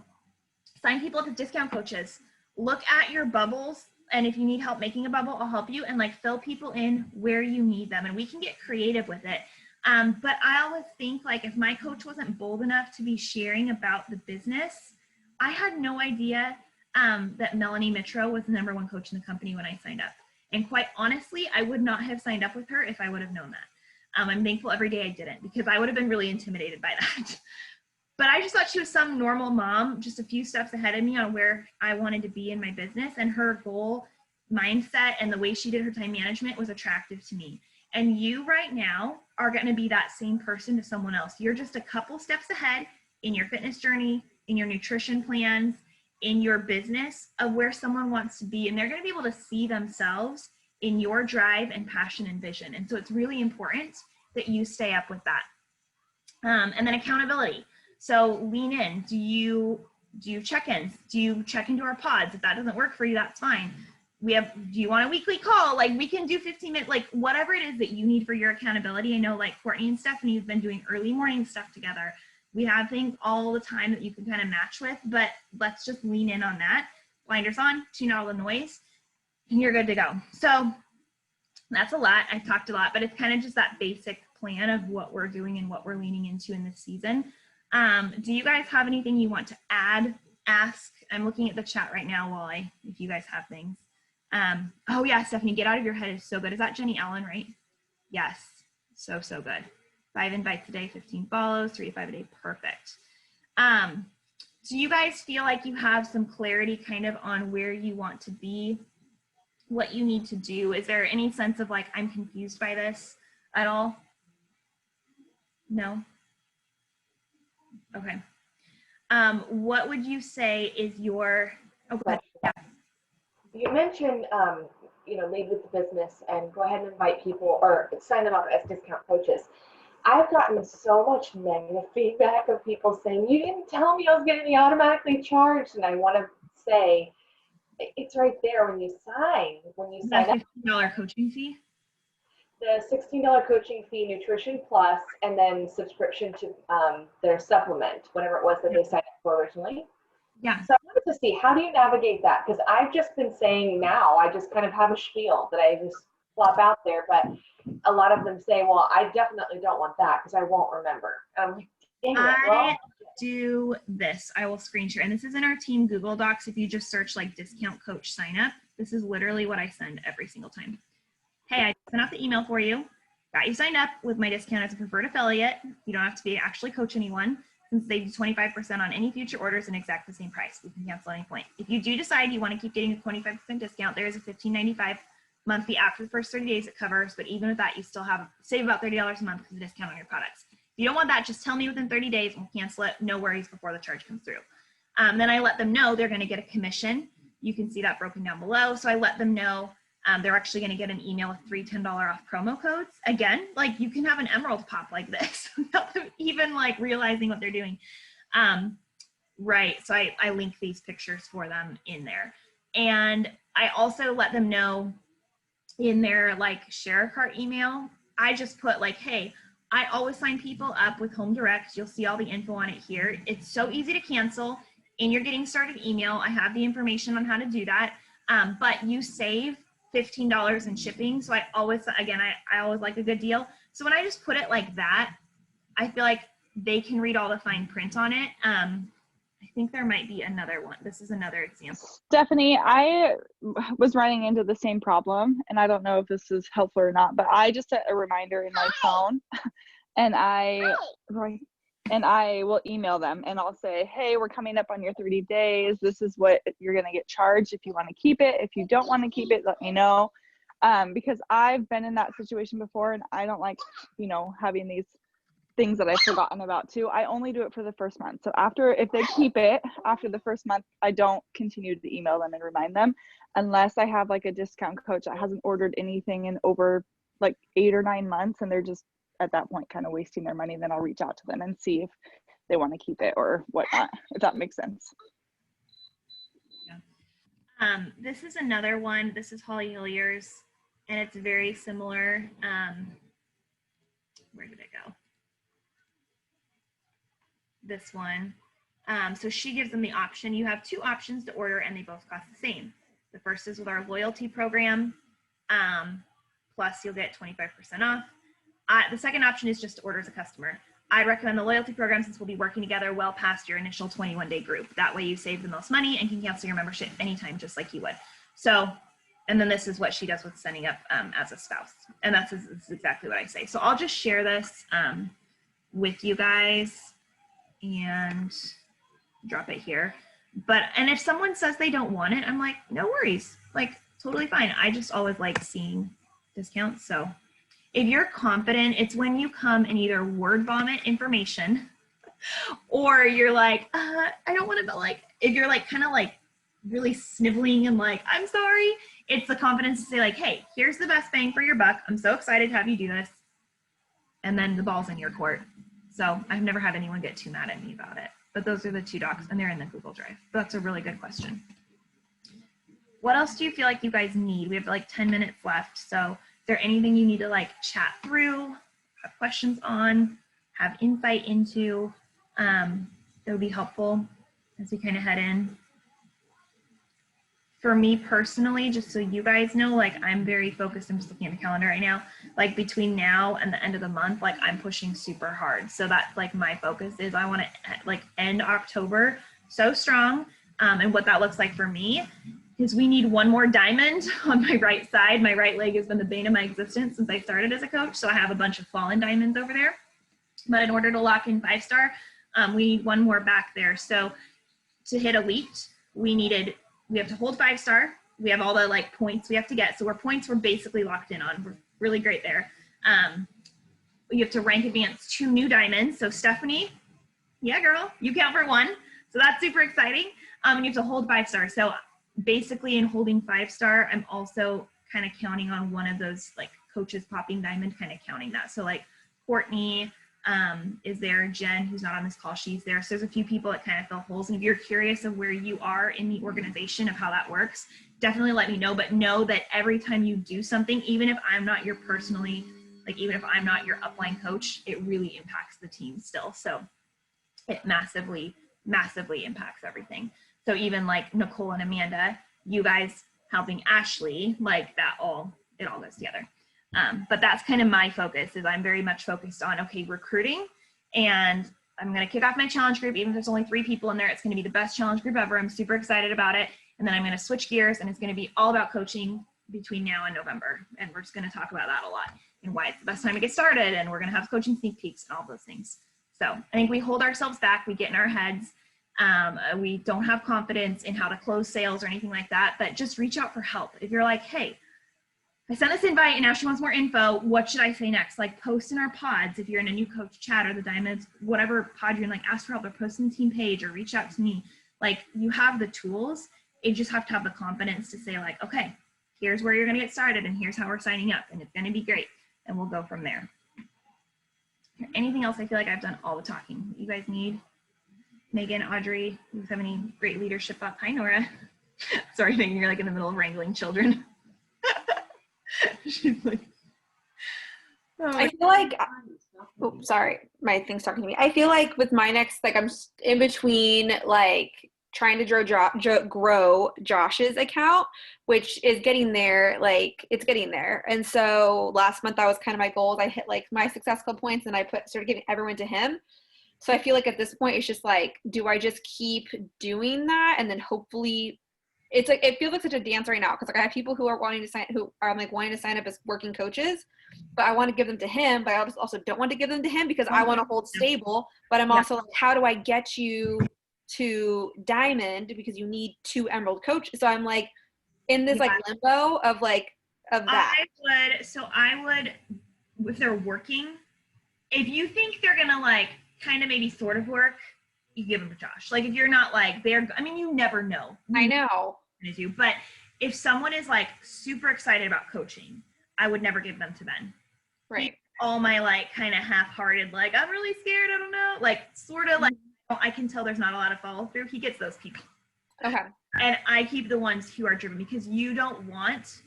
Speaker 1: sign people up as discount coaches. Look at your bubbles. And if you need help making a bubble, I'll help you and like fill people in where you need them. And we can get creative with it. But I always think like if my coach wasn't bold enough to be sharing about the business, I had no idea that Melanie Mitro was the #1 coach in the company when I signed up. And quite honestly, I would not have signed up with her if I would have known that. I'm thankful every day I didn't because I would have been really intimidated by that. But I just thought she was some normal mom, just a few steps ahead of me on where I wanted to be in my business. And her goal mindset and the way she did her time management was attractive to me. And you right now are going to be that same person to someone else. You're just a couple steps ahead in your fitness journey, in your nutrition plans, in your business of where someone wants to be. And they're going to be able to see themselves in your drive and passion and vision. And so it's really important that you stay up with that. And then accountability. So lean in. Do you check-ins? Do you check into our pods? If that doesn't work for you, that's fine. Do you want a weekly call? Like we can do 15 minutes, like whatever it is that you need for your accountability. I know like Courtney and Stephanie have been doing early morning stuff together. We have things all the time that you can kind of match with, but let's just lean in on that. Blinders on, tune out all the noise, and you're good to go. So that's a lot. I've talked a lot, but it's kind of just that basic plan of what we're doing and what we're leaning into in this season. Do you guys have anything you want to add, ask? I'm looking at the chat right now if you guys have things. Oh yeah, Stephanie, Get Out of Your Head is so good. Is that Jenny Allen, right? Yes. So good. 5 invites a day, 15 follows, 3 to 5 a day. Perfect. Do you guys feel like you have some clarity kind of on where you want to be, what you need to do? Is there any sense of like, I'm confused by this at all? No? Okay. What would you say is your, oh, go ahead. Yeah.
Speaker 2: You mentioned, lead with the business and go ahead and invite people or sign them up as discount coaches. I've gotten so much negative feedback of people saying, you didn't tell me I was going to be automatically charged. And I want to say, it's right there when you sign
Speaker 1: That
Speaker 2: up.
Speaker 1: $15 coaching fee?
Speaker 2: The $16 coaching fee, Nutrition Plus, and then subscription to their supplement, whatever it was that they signed up for originally.
Speaker 1: Yeah.
Speaker 2: So I wanted to see, how do you navigate that? Because I've just been saying now, I just kind of have a spiel that I just flop out there, but a lot of them say, well, I definitely don't want that because I won't remember. And I'm like, dang it.
Speaker 1: I do this. I will screen share. And this is in our team Google Docs. If you just search like discount coach sign up, this is literally what I send every single time. Hey, I sent out the email for you. Got you signed up with my discount as a preferred affiliate. You don't have to be actually coach anyone since they do 25% on any future orders and exactly the same price. We can cancel at any point. If you do decide you want to keep getting a 25% discount, there is a $15.95 month fee after the first 30 days it covers, but even with that, you still have save about $30 a month because of the discount on your products. If you don't want that, just tell me within 30 days and we'll cancel it. No worries before the charge comes through. Then I let them know they're going to get a commission. You can see that broken down below. So I let them know they're actually going to get an email with 3 $10 off promo codes. Again, like you can have an emerald pop like this without them even like realizing what they're doing. Right. So I link these pictures for them in there. And I also let them know in their like share a cart email, I just put like, hey, I always sign people up with Home Direct. You'll see all the info on it here. It's so easy to cancel. In your getting started email, I have the information on how to do that. But you save $15 in shipping. So I always, again, I always like a good deal. So when I just put it like that, I feel like they can read all the fine print on it. I think there might be another one. This is another example.
Speaker 4: Stephanie, I was running into the same problem, and I don't know if this is helpful or not, but I just set a reminder in my phone, and I will email them, and I'll say, hey, we're coming up on your 30 days. This is what you're going to get charged if you want to keep it. If you don't want to keep it, let me know. Because I've been in that situation before, and I don't like, having these things that I've forgotten about too. I only do it for the first month. So if they keep it after the first month, I don't continue to email them and remind them unless I have like a discount coach that hasn't ordered anything in over like 8 or 9 months. And they're just at that point kind of wasting their money. Then I'll reach out to them and see if they want to keep it or whatnot, if that makes sense.
Speaker 1: Yeah. This is another one. This is Holly Hilliers, and it's very similar. Where did it go? This one. So she gives them the option. You have 2 options to order and they both cost the same. The first is with our loyalty program. Plus you'll get 25% off. The second option is just to order as a customer. I recommend the loyalty program since we'll be working together well past your initial 21-day group. That way you save the most money and can cancel your membership anytime just like you would. So, and then this is what she does with signing up as a spouse. And that's exactly what I say. So I'll just share this with you guys and drop it here. And if someone says they don't want it, I'm like, no worries, like totally fine. I just always like seeing discounts. So if you're confident, it's when you come and either word vomit information or you're like, I don't want to, but like, if you're like kind of like really sniveling and like, I'm sorry, it's the confidence to say like, hey, here's the best bang for your buck. I'm so excited to have you do this. And then the ball's in your court. So I've never had anyone get too mad at me about it, but those are the 2 docs and they're in the Google Drive. That's a really good question. What else do you feel like you guys need? We have like 10 minutes left. So is there anything you need to like chat through, have questions on, have insight into, that would be helpful as we kind of head in? For me personally, just so you guys know, like I'm very focused. I'm just looking at the calendar right now. Like between now and the end of the month, like I'm pushing super hard. So that's like my focus is I want to like end October so strong. And what that looks like for me, is we need one more diamond on my right side. My right leg has been the bane of my existence since I started as a coach. So I have a bunch of fallen diamonds over there. But in order to lock in 5-star, we need one more back there. So to hit elite, we have to hold 5-star. We have all the like points we have to get. So our points we're basically locked in on. We're really great there. You have to rank advance 2 new diamonds. So Stephanie, yeah, girl, you count for 1. So that's super exciting. And you have to hold 5-star. So basically in holding 5-star, I'm also kind of counting on one of those like coaches popping diamond, kind of counting that. So like Courtney is there, Jen, who's not on this call, she's there. So there's a few people that kind of fill holes. And if you're curious of where you are in the organization of how that works, definitely let me know. But know that every time you do something, even if I'm not your personally, like even if I'm not your upline coach, it really impacts the team still. So it massively, massively impacts everything. So even like Nicole and Amanda, you guys helping Ashley, like that it all goes together. But that's kind of my focus is I'm very much focused on, okay, recruiting, and I'm going to kick off my challenge group. Even if there's only 3 people in there, it's going to be the best challenge group ever. I'm super excited about it. And then I'm going to switch gears, and it's going to be all about coaching between now and November. And we're just going to talk about that a lot and why it's the best time to get started. And we're going to have coaching sneak peeks and all those things. So I think we hold ourselves back. We get in our heads. We don't have confidence in how to close sales or anything like that, but just reach out for help. If you're like, hey, I sent this invite and now she wants more info, what should I say next? Like post in our pods if you're in a new coach chat or the diamonds, whatever pod you're in, like ask for help or post in the team page or reach out to me. Like you have the tools. You just have to have the confidence to say like, okay, here's where you're going to get started and here's how we're signing up and it's going to be great. And we'll go from there. Anything else? I feel like I've done all the talking. You guys need Megan, Audrey, you have any great leadership up? Hi, Nora. Sorry, Megan, you're like in the middle of wrangling children. She's like, oh,
Speaker 5: I feel like, oh, sorry, my thing's talking to me. I feel like with my next, like I'm in between like trying to grow Josh's account, which is getting there, like it's getting there. And so last month that was kind of my goals. I hit like my Success Club points and I started giving everyone to him. So I feel like at this point, it's just like, do I just keep doing that? And then hopefully it's like, it feels like such a dance right now. Cause like I have people who are wanting to sign up as working coaches, but I want to give them to him, but I also don't want to give them to him because I want to hold stable, but I'm also like, how do I get you to diamond because you need 2 emerald coaches? So I'm like in this like limbo of that.
Speaker 1: I would, if they're working, if you think they're going to like kind of maybe sort of work, you give them to Josh. Like if you're not like you never know.
Speaker 5: I know.
Speaker 1: But if someone is like super excited about coaching, I would never give them to Ben.
Speaker 5: Right.
Speaker 1: All my like kind of half-hearted, like I'm really scared, I don't know, like sort of like I can tell there's not a lot of follow through. He gets those people.
Speaker 5: Okay.
Speaker 1: And I keep the ones who are driven because you don't want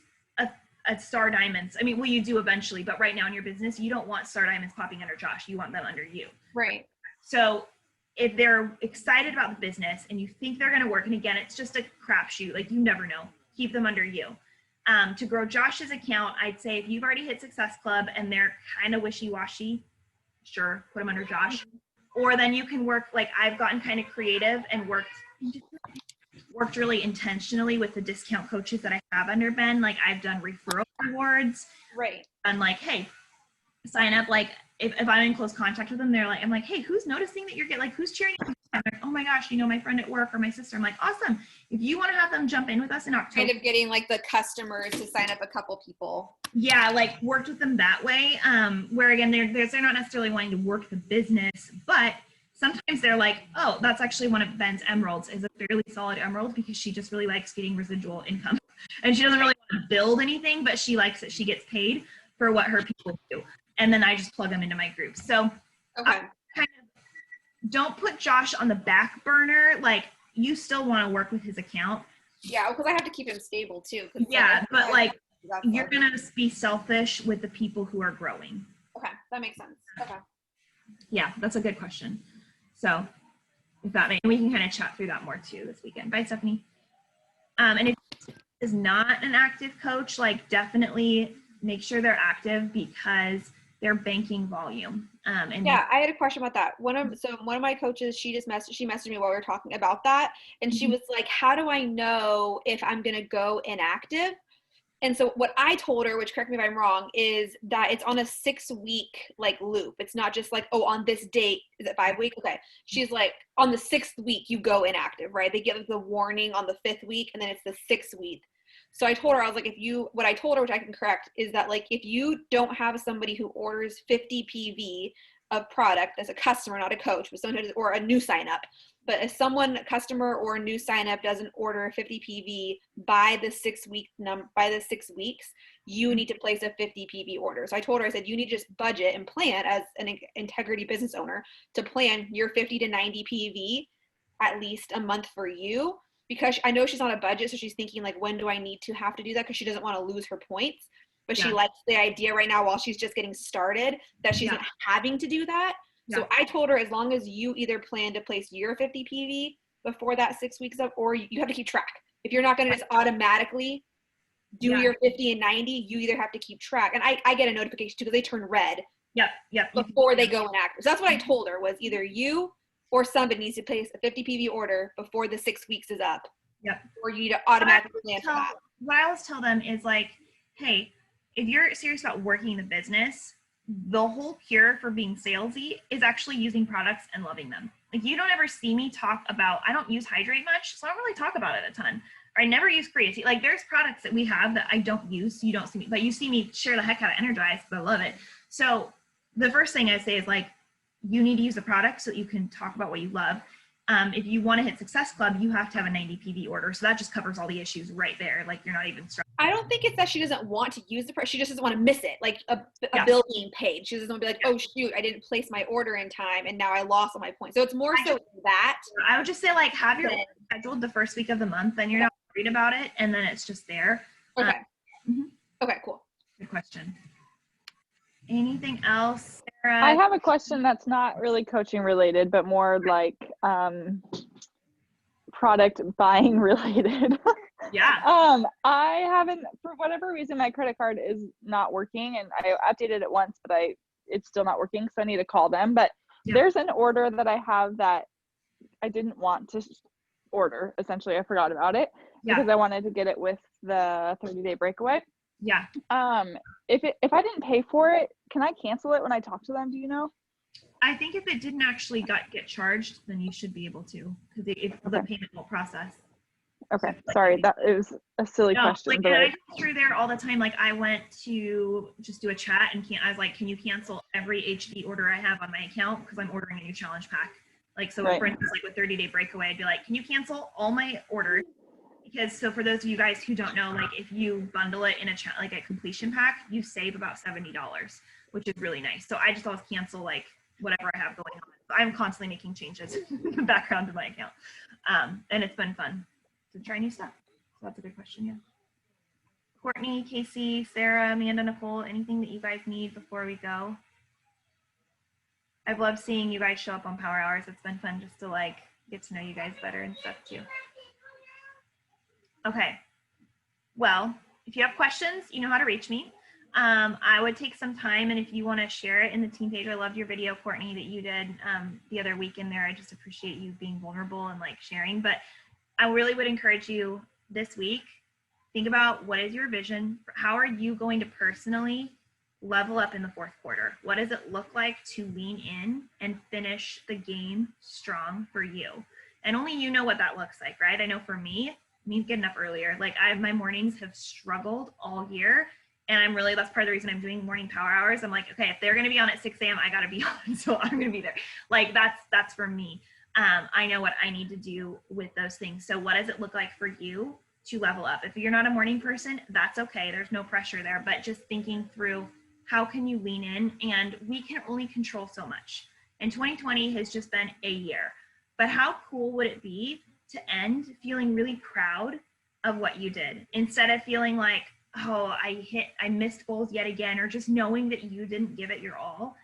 Speaker 1: a star diamonds. I mean, well, you do eventually, but right now in your business, you don't want star diamonds popping under Josh. You want them under you.
Speaker 5: Right.
Speaker 1: So if they're excited about the business and you think they're going to work, and again, it's just a crapshoot. Like you never know. Keep them under you. To grow Josh's account, I'd say if you've already hit Success Club and they're kind of wishy-washy, sure, put them under Josh. Or then you can work, like I've gotten kind of creative and worked really intentionally with the discount coaches that I have under Ben. Like I've done referral rewards.
Speaker 5: Right.
Speaker 1: And like, hey, sign up. Like if I'm in close contact with them, I'm like, hey, who's noticing that you're getting, like, who's cheering you? I'm like, oh my gosh, my friend at work or my sister. I'm like, awesome. If you want to have them jump in with us in October.
Speaker 5: Kind of getting like the customers to sign up a couple people.
Speaker 1: Yeah, like worked with them that way. Where again, they're not necessarily wanting to work the business, but sometimes they're like, oh, that's actually one of Ben's emeralds, is a fairly solid emerald because she just really likes getting residual income. And she doesn't really want to build anything, but she likes that she gets paid for what her people do. And then I just plug them into my group. So
Speaker 5: okay.
Speaker 1: Don't put Josh on the back burner. Like you still want to work with his account.
Speaker 5: Yeah, because I have to keep him stable too.
Speaker 1: Yeah, but like you're going to be selfish with the people who are growing.
Speaker 5: Okay, that makes sense. Okay.
Speaker 1: Yeah, that's a good question. So if that makes, we can kind of chat through that more too this weekend. Bye, Stephanie. And if is not an active coach, like definitely make sure they're active because their banking volume. And
Speaker 5: Yeah, I had a question about that. One of my coaches, she messaged me while we were talking about that, and she
Speaker 1: Mhm.
Speaker 5: was like, "How do I know if I'm gonna go inactive?" And so what I told her, which correct me if I'm wrong, is that it's on a 6-week like loop. It's not just like, oh, on this date, is it 5 weeks? Okay. She's like, on the 6th week, you go inactive, right? They give the warning on the 5th week, and then it's the 6th week. So I told her, I was like, what I told her, which I can correct, is that like, if you don't have somebody who orders 50 PV of product as a customer, not a coach, but someone or a new sign up, but if a customer or a new sign up doesn't order 50 PV by the 6 weeks, you need to place a 50 PV order. So I told her, I said, you need to just budget and plan as an integrity business owner to plan your 50 to 90 PV at least a month for you, because I know she's on a budget. So she's thinking like, when do I need to have to do that? Because she doesn't want to lose her points, but she
Speaker 1: Yeah.
Speaker 5: likes the idea right now while she's just getting started that she's not having to do that. So I told her, as long as you either plan to place your 50 PV before that 6 weeks up, or you have to keep track. If you're not going to just automatically do your 50 and 90, you either have to keep track. And I get a notification too, because they turn red before they go inactive. So that's what I told her, was either you or somebody needs to place a 50 PV order before the 6 weeks is up.
Speaker 1: Yep.
Speaker 5: Or you need to automatically plan for that.
Speaker 1: What I always tell them is like, hey, if you're serious about working the business, the whole cure for being salesy is actually using products and loving them. Like, you don't ever see me talk about, I don't use Hydrate much, so I don't really talk about it a ton. Or I never use creatine. Like, there's products that we have that I don't use, so you don't see me, but you see me share the heck out of Energize, but I love it. So the first thing I say is like, you need to use the product so that you can talk about what you love. If you want to hit Success Club, you have to have a 90 PV order. So that just covers all the issues right there. Like, you're not even struggling.
Speaker 5: I don't think it's that she doesn't want to use the product. She just doesn't want to miss it. Like a bill being paid. She doesn't want to be like, oh shoot, I didn't place my order in time and now I lost all my points. So it's more so that.
Speaker 1: I would just say like, have your scheduled the first week of the month, then you're not worried about it. And then it's just there.
Speaker 5: Okay. Okay, cool.
Speaker 1: Good question. Anything else, Sarah?
Speaker 4: I have a question that's not really coaching related, but more like product buying related.
Speaker 1: Yeah.
Speaker 4: I haven't, for whatever reason, my credit card is not working, and I updated it once, but it's still not working, so I need to call them. But there's an order that I have that I didn't want to order. Essentially, I forgot about it because I wanted to get it with the 30-day breakaway.
Speaker 1: Yeah.
Speaker 4: If I didn't pay for it, can I cancel it when I talk to them? Do you know?
Speaker 1: I think if it didn't actually get charged, then you should be able to, because the payment will process.
Speaker 4: Okay, sorry, that is a silly question.
Speaker 1: Like,
Speaker 4: but
Speaker 1: and I go through there all the time. Like, I went to just do a chat and I was like, can you cancel every HD order I have on my account, because I'm ordering a new challenge pack. Like, so for instance, like with 30-day breakaway, I'd be like, can you cancel all my orders? Because so for those of you guys who don't know, like if you bundle it in like a completion pack, you save about $70, which is really nice. So I just always cancel like whatever I have going on. So I'm constantly making changes in the background to my account. And it's been fun to try new stuff. So that's a good question, yeah. Courtney, Casey, Sarah, Amanda, Nicole, anything that you guys need before we go? I've loved seeing you guys show up on Power Hours. It's been fun just to like get to know you guys better and stuff too. Okay, well, if you have questions, you know how to reach me. I would take some time, and if you want to share it in the team page, I loved your video, Courtney, that you did the other week in there. I just appreciate you being vulnerable and like sharing, but I really would encourage you this week, think about what is your vision? How are you going to personally level up in the fourth quarter? What does it look like to lean in and finish the game strong for you? And only you know what that looks like, right? I know for me, means getting up earlier. Like my mornings have struggled all year, and that's part of the reason I'm doing morning power hours. I'm like, okay, if they're going to be on at 6 a.m., I got to be on. So I'm going to be there. Like that's for me. I know what I need to do with those things. So what does it look like for you to level up? If you're not a morning person, that's okay. There's no pressure there, but just thinking through how can you lean in, and we can only control so much. And 2020 has just been a year, but how cool would it be to end feeling really proud of what you did, instead of feeling like, oh, I missed goals yet again, or just knowing that you didn't give it your all.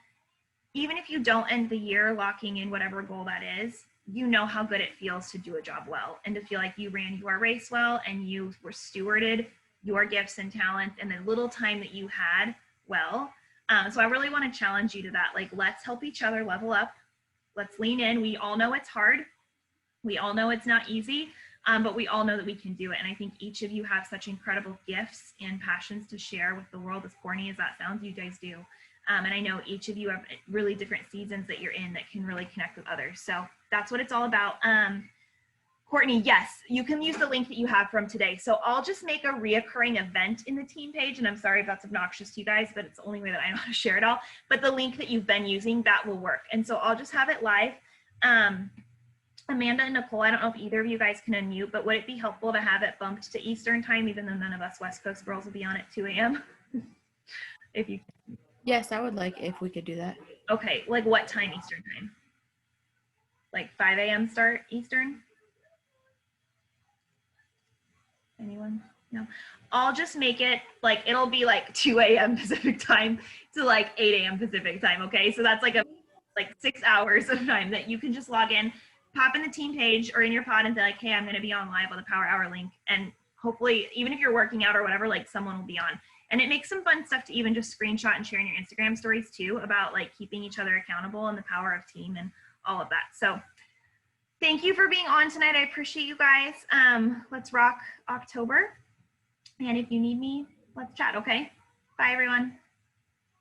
Speaker 1: Even if you don't end the year locking in whatever goal that is, you know how good it feels to do a job well, and to feel like you ran your race well, and you were stewarded your gifts and talents and the little time that you had well. So I really want to challenge you to that. Like, let's help each other level up. Let's lean in. We all know it's hard. We all know it's not easy, but we all know that we can do it. And I think each of you have such incredible gifts and passions to share with the world. As corny as that sounds, you guys do. And I know each of you have really different seasons that you're in that can really connect with others. So that's what it's all about. Courtney, yes, you can use the link that you have from today. So I'll just make a reoccurring event in the team page. And I'm sorry if that's obnoxious to you guys, but it's the only way that I know how to share it all. But the link that you've been using, that will work. And so I'll just have it live. Amanda and Nicole, I don't know if either of you guys can unmute, but would it be helpful to have it bumped to Eastern time, even though none of us West Coast girls will be on at 2 a.m.? If you.
Speaker 6: Yes, I would like if we could do that.
Speaker 1: Okay, like what time Eastern time? Like 5 a.m. start Eastern? Anyone? No. I'll just make it like, it'll be like 2 a.m. Pacific time to like 8 a.m. Pacific time, okay? So that's like 6 hours of time that you can just log in, pop in the team page or in your pod and say like, hey, I'm gonna be on live on the Power Hour link. And hopefully, even if you're working out or whatever, like someone will be on. And it makes some fun stuff to even just screenshot and share in your Instagram stories too, about like keeping each other accountable and the power of team and all of that. So thank you for being on tonight. I appreciate you guys. Let's rock October. And if you need me, let's chat, okay? Bye, everyone.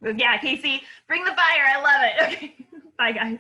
Speaker 1: Yeah, Casey, bring the fire. I love it. Okay, bye, guys.